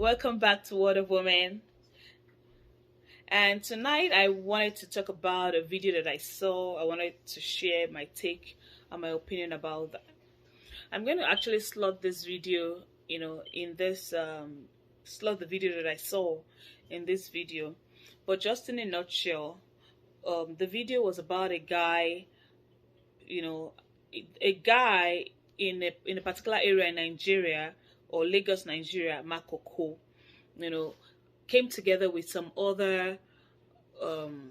Welcome back to Word of Women. And tonight I wanted to talk about a video that I saw. I wanted to share my take and my opinion about that. I'm going to actually slot this video, in this slot the video that I saw in this video. But just in a nutshell, the video was about a guy, you know, a guy in a particular area in Nigeria or Lagos, Nigeria, Makoko, you know, came together um,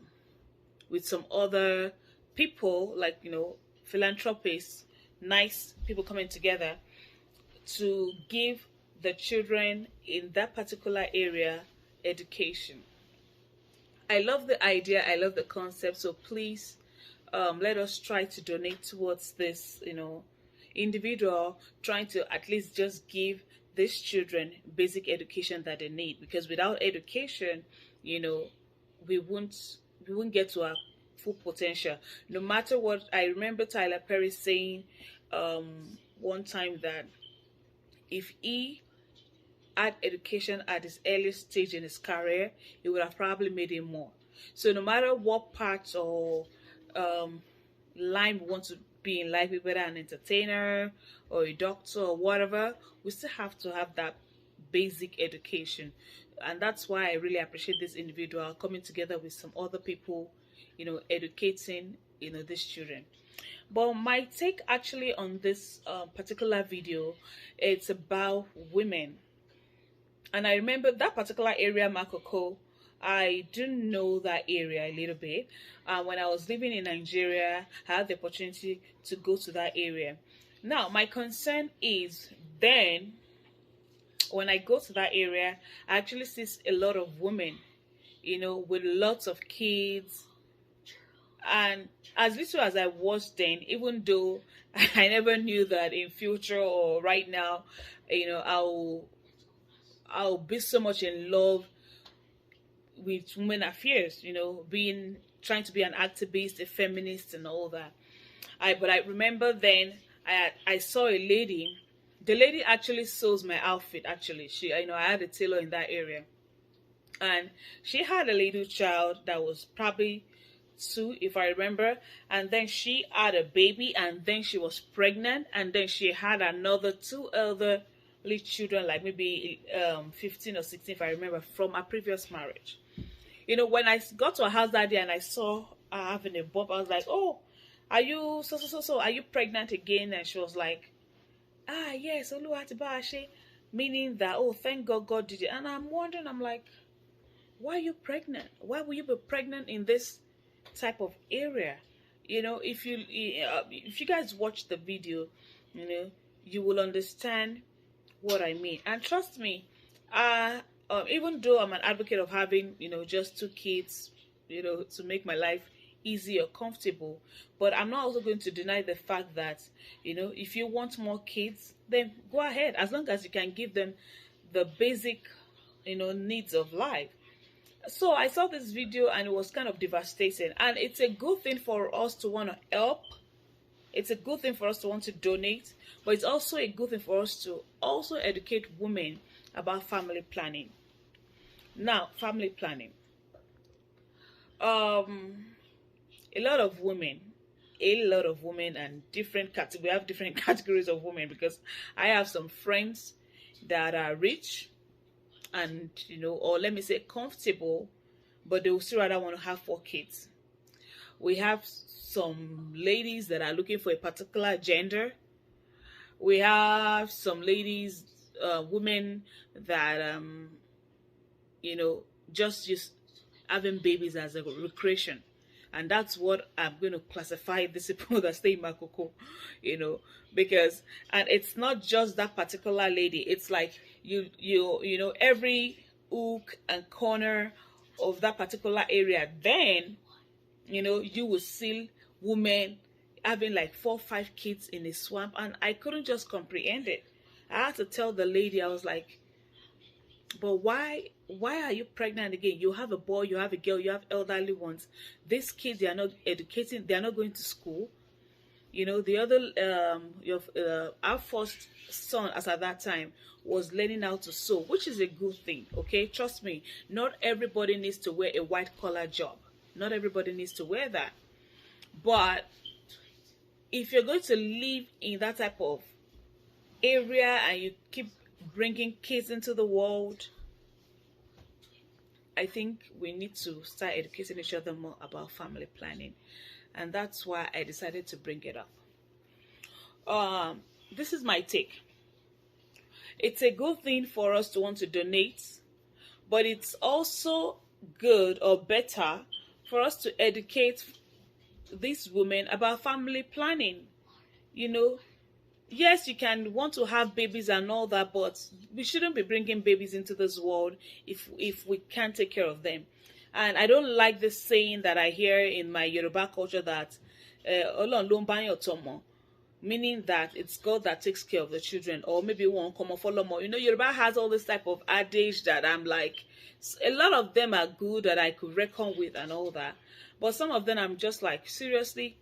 with some other people, like philanthropists, nice people coming together to give the children in that particular area education. I love the idea. I love the concept. So please, let us try to donate towards this, individual trying to at least just give these children basic education that they need. Because without education, you know, we won't we won't get to our full potential. No matter what, I remember Tyler Perry saying one time that if he had education at his early stage in his career, it would have probably made him more. So no matter what part or um, line we want to be in life, whether an entertainer or a doctor or whatever, we still have to have that basic education. And that's why I really appreciate this individual coming together with some other people, educating, these children. But my take actually on this particular video, it's about women. And I remember that particular area, Makoko. I do know that area a little bit. When I was living in Nigeria, I had the opportunity to go to that area. Now, my concern is then when I go to that area, I actually see a lot of women, with lots of kids. And as little as I was then, even though I never knew that in future or right now, I'll be so much in love with women affairs, being trying to be an activist, a feminist, and all that. But I remember then I saw a lady. The lady actually sews my outfit. Actually, I had a tailor in that area, and she had a little child that was probably two, if I remember, and then she had a baby, and then she was pregnant, and then she had another two elderly children, like maybe 15 or 16, if I remember, from a previous marriage. When I got to her house that day and I saw her having a bump, I was like, "Oh, are you so? Are you pregnant again?" And she was like, "Ah, yes, Oluwatibaashe," meaning that, "Oh, thank God, God did it." And I'm wondering, I'm like, "Why are you pregnant? Why will you be pregnant in this type of area?" If you guys watch the video, you will understand what I mean. And trust me, even though I'm an advocate of having, just two kids, to make my life easy or comfortable, but I'm not also going to deny the fact that, if you want more kids, then go ahead, as long as you can give them the basic, needs of life. So I saw this video and it was kind of devastating. And it's a good thing for us to want to help. It's a good thing for us to want to donate, but it's also a good thing for us to also educate women about family planning. Now, family planning. A lot of women, and different categories. We have different categories of women because I have some friends that are rich and, or let me say comfortable, but they will still rather want to have 4 kids. We have some ladies that are looking for a particular gender. We have some ladies, women that, just having babies as a recreation. And that's what I'm going to classify these people that stay in Makoko, because, and it's not just that particular lady. It's like every hook and corner of that particular area. Then, you will see women having like 4 or 5 kids in a swamp, and I couldn't just comprehend it. I had to tell the lady, I was like, "But why are you pregnant again? You have a boy, you have a girl, you have elderly ones. These kids, they are not educating, they are not going to school. You know, the other our first son, as at that time, was learning how to sew, which is a good thing. Okay, trust me, not everybody needs to wear a white collar job. Not everybody needs to wear that. But if you're going to live in that type of area and you keep bringing kids into the world, I think we need to start educating each other more about family planning. And that's why I decided to bring it up. This is my take. It's a good thing for us to want to donate, but it's also good or better for us to educate these women about family planning. You know, yes, you can want to have babies and all that, but we shouldn't be bringing babies into this world if we can't take care of them. And I don't like this saying that I hear in my Yoruba culture that "Ọlọ́run ló ń báyàn tọ́mọ," meaning that it's God that takes care of the children, or maybe one come follow more. You know, Yoruba has all this type of adage that I'm like, a lot of them are good that I could reckon with and all that, but some of them I'm just like, seriously.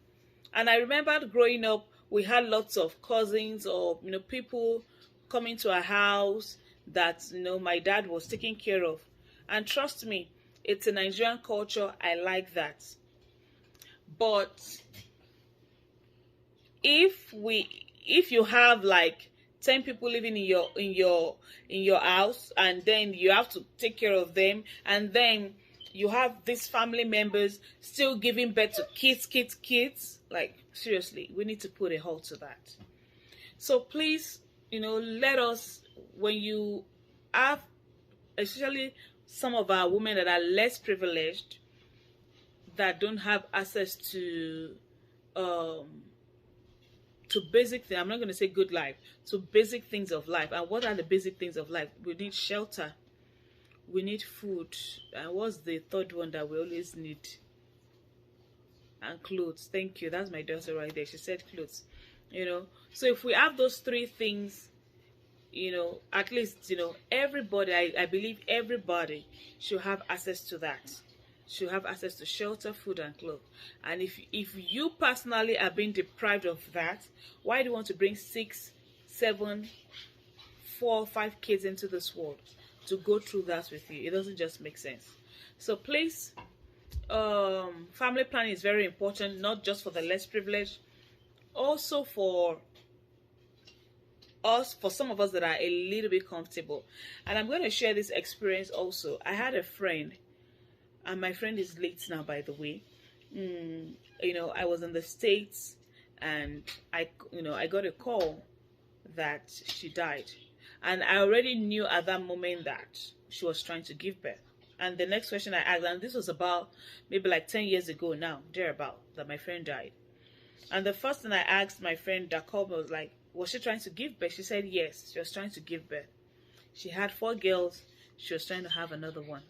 And I remembered growing up, we had lots of cousins or people coming to our house that my dad was taking care of, and trust me, it's a Nigerian culture. I like that. But if you have like 10 people living in your house, and then you have to take care of them, and then you have these family members still giving birth to kids, like, seriously, we need to put a halt to that. So please, let us, when you have, especially some of our women that are less privileged, that don't have access to basic things. I'm not going to say good life, to basic things of life. And what are the basic things of life? We need shelter, we need food, and what's the third one that we always need? And clothes. Thank you, that's my daughter right there, she said clothes. So if we have those three things, at least, everybody, I believe everybody should have access to that, should have access to shelter, food, and clothes. And if you personally are being deprived of that, why do you want to bring 6, 7, 4, 5 kids into this world to go through that with you? It doesn't just make sense. So please, family planning is very important, not just for the less privileged, also for us, for some of us that are a little bit comfortable. And I'm going to share this experience also. I had a friend, and my friend is late now, by the way. I was in the States, and I got a call that she died, and I already knew at that moment that she was trying to give birth. And the next question I asked, and this was about maybe like 10 years ago now, thereabout, that my friend died. And the first thing I asked my friend that called me was like, was she trying to give birth? She said yes, she was trying to give birth. She had 4 girls. She was trying to have another one.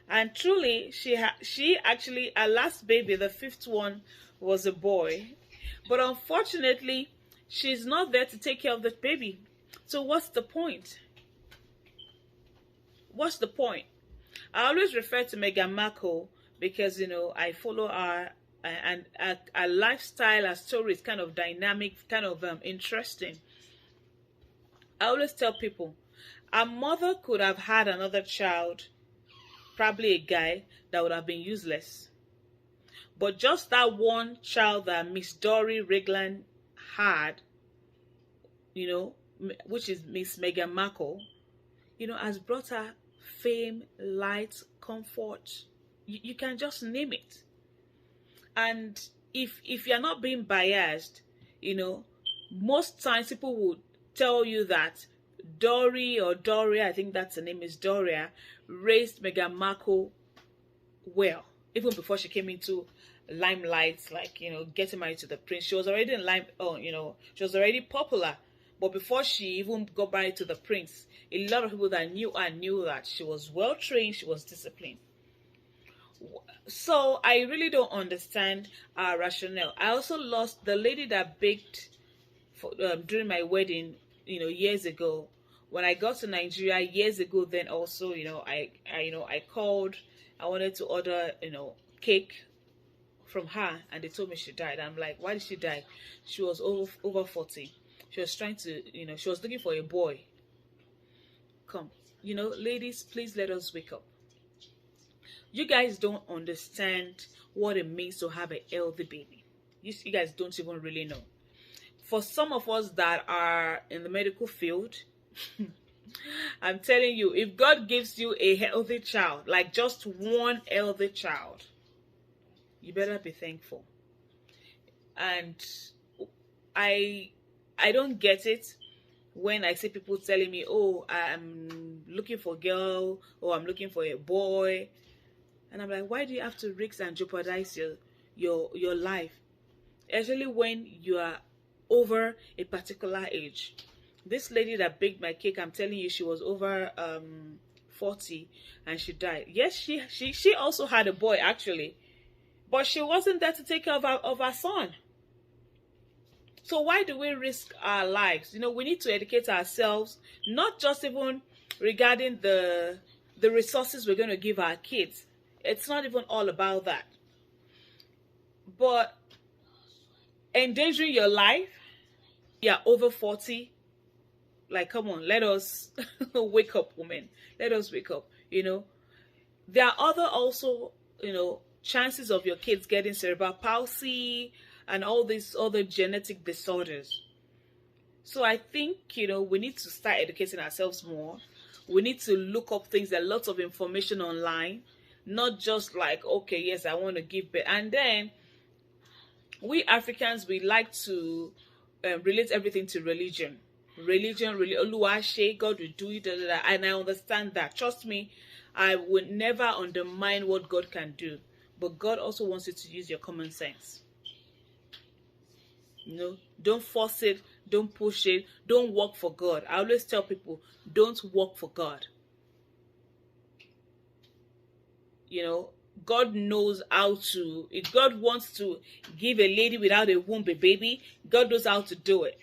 And truly, she actually, her last baby, the 5th one, was a boy. But unfortunately, she's not there to take care of the baby. So what's the point? What's the point? I always refer to Meghan Markle because, I follow her, and her lifestyle, her story is kind of dynamic, kind of interesting. I always tell people, her mother could have had another child, probably a guy, that would have been useless. But just that one child that Miss Dory Regland had, which is Miss Meghan Markle, has brought her fame, light, comfort. You can just name it. And if you're not being biased, most times people would tell you that Dory or Doria, I think that's the name, is Doria, raised Meghan Markle well, even before she came into limelight, like, getting married to the prince. She was already in she was already popular. But before she even got married to the prince, a lot of people that knew her knew that she was well trained, she was disciplined. So I really don't understand our rationale. I also lost the lady that baked for, during my wedding, years ago. When I got to Nigeria years ago, then also, I called. I wanted to order, cake from her and they told me she died. I'm like, why did she die? She was over 40. She was trying to, she was looking for a boy. Come, ladies, please let us wake up. You guys don't understand what it means to have a healthy baby. You guys don't even really know. For some of us that are in the medical field, I'm telling you, if God gives you a healthy child, like just one healthy child, you better be thankful. And I don't get it when I see people telling me, oh, I'm looking for a girl, or I'm looking for a boy. And I'm like, why do you have to risk and jeopardize your life? Especially when you are over a particular age. This lady that baked my cake, I'm telling you, she was over 40 and she died. Yes, she also had a boy actually, but she wasn't there to take care of her son. So why do we risk our lives? We need to educate ourselves, not just even regarding the resources we're going to give our kids. It's not even all about that. But endangering your life, you're over 40, like, come on, let us wake up, women. Let us wake up. There are other also, chances of your kids getting cerebral palsy and all these other genetic disorders. So I think, we need to start educating ourselves more. We need to look up things, there are lots of information online, not just like, okay, yes, I want to give birth. And then we Africans, we like to relate everything to religion. Oluwase, God will do it, and I understand that. Trust me, I would never undermine what God can do, but God also wants you to use your common sense. Don't force it, don't push it, don't work for God. I always tell people, don't work for God. God knows how to. If God wants to give a lady without a womb a baby, God knows how to do it.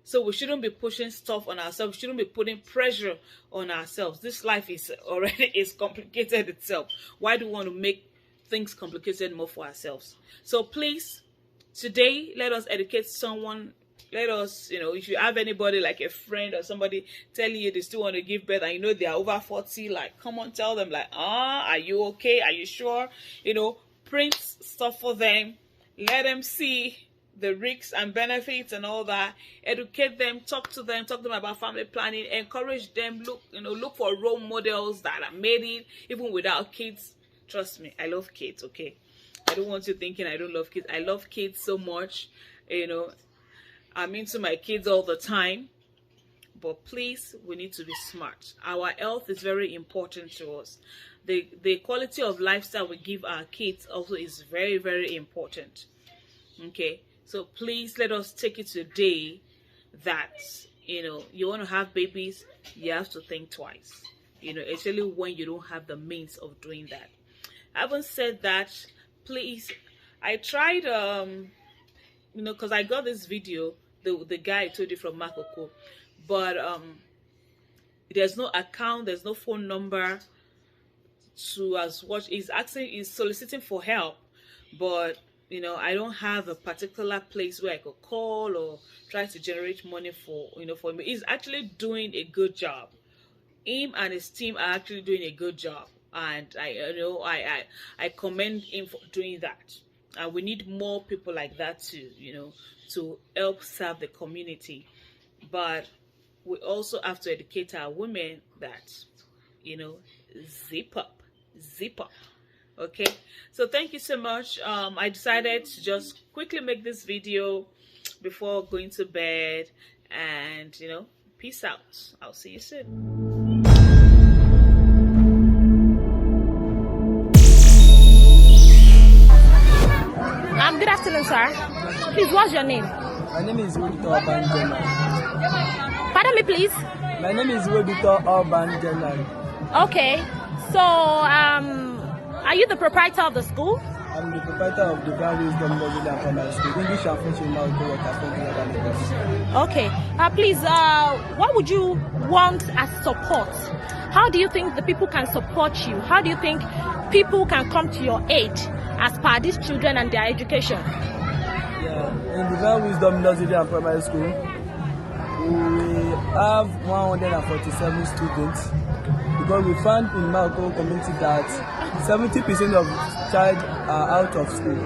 So we shouldn't be pushing stuff on ourselves. We shouldn't be putting pressure on ourselves. This life is complicated itself. Why do we want to make things complicated more for ourselves? So please, today, let us educate someone. Let us, if you have anybody like a friend or somebody telling you they still want to give birth and they are over 40, like, come on, tell them, like, are you okay? Are you sure? Print stuff for them. Let them see the risks and benefits and all that. Educate them, talk to them about family planning, encourage them, look for role models that are made it, even without kids. Trust me, I love kids, okay? I don't want you thinking I don't love kids. I love kids so much, I'm into my kids all the time, but please, we need to be smart. Our health is very important to us. The quality of lifestyle we give our kids also is very, very important. Okay, so please let us take it today that, you want to have babies, you have to think twice, especially when you don't have the means of doing that. Having said that, please, I tried, because I got this video, the guy I told you from Makoko, but there's no account, there's no phone number to us watch. He's soliciting for help, but I don't have a particular place where I could call or try to generate money for for me. He's actually doing a good job. Him and his team are actually doing a good job, and I commend him for doing that. And we need more people like that too, to help serve the community. But we also have to educate our women that, zip up. Okay, so thank you so much. I decided to just quickly make this video before going to bed, and peace out. I'll see you soon. Good afternoon, sir. Please, what's your name? My name is Webito Urban. Pardon me, please. My name is Webito Urban. Okay. So, are you the proprietor of the school? I'm the proprietor of the Grand Wisdom Nursery and Primary School. English and French in my go. Okay. Please, what would you want as support? How do you think the people can support you? How do you think people can come to your aid as per these children and their education? Yeah, in the Grand Wisdom Nursery and Primary School, we have 147 students because we found in Malco community that 70% of child are out of school.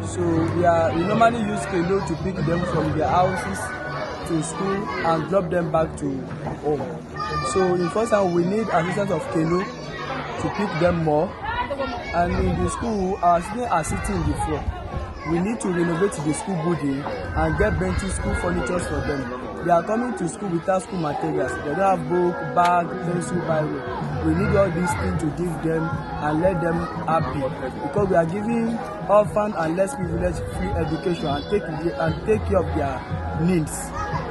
So we normally use Kelo to pick them from their houses to school and drop them back to home. So in first time we need assistance of Kelo to pick them more. And in the school, our students are sitting in the floor. We need to renovate the school building and get benches, school furniture for them. They are coming to school without school materials. They don't have book, bag, pencil, Bible. We need all these things to give them and let them happy. Because we are giving orphan and less privileged free education and take care of their needs.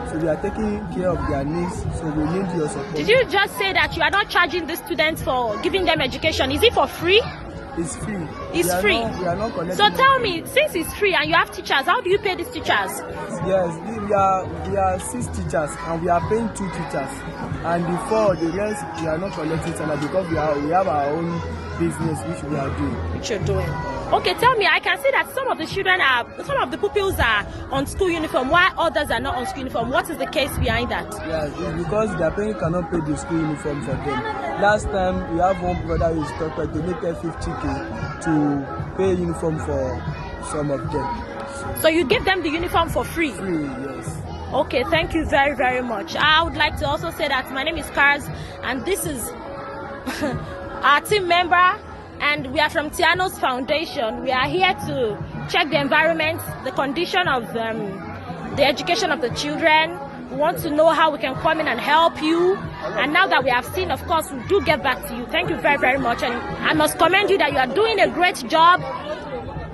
So we are taking care of their needs. So we need your support. Did you just say that you are not charging the students for giving them education? Is it for free? It's free. It's free. We are not collecting. So tell me, since it's free and you have teachers, how do you pay these teachers? Yes, we are 6 teachers and we are paying 2 teachers. And the rest we are not collecting salary because we have our own business which we are doing. Which you're doing. Okay, tell me, I can see that some of the pupils are on school uniform while others are not on school uniform. What is the case behind that? Yes, it's because their parents cannot pay the school uniform for them. Last time we have one brother who is doctor donated 50K to pay uniform for some of them. So you give them the uniform for free? Free, yes. Okay, thank you very, very much. I would like to also say that my name is Kars and this is our team member, and we are from Tiano's Foundation. We are here to check the environment, the condition of the education of the children. We want to know how we can come in and help you. And now that we have seen, of course, we do get back to you. Thank you very, very much. And I must commend you that you are doing a great job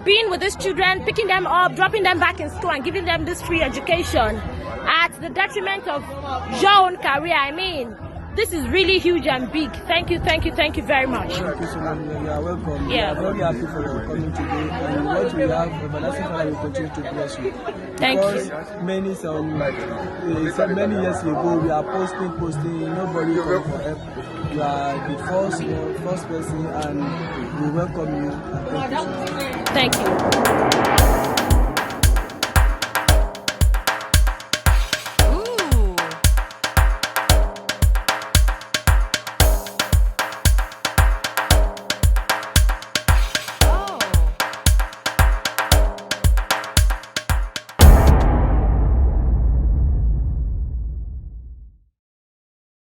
being with these children, picking them up, dropping them back in school and giving them this free education at the detriment of your own career. I mean, this is really huge and big. Thank you very much. Thank you so much. You are welcome. Yeah. We are very happy for your coming today. And what we have, everlasting Father will continue to bless you. Thank because you. Many years ago, we are posting, nobody come for help. You are the first person, and we welcome you. And thank you so much. Thank you.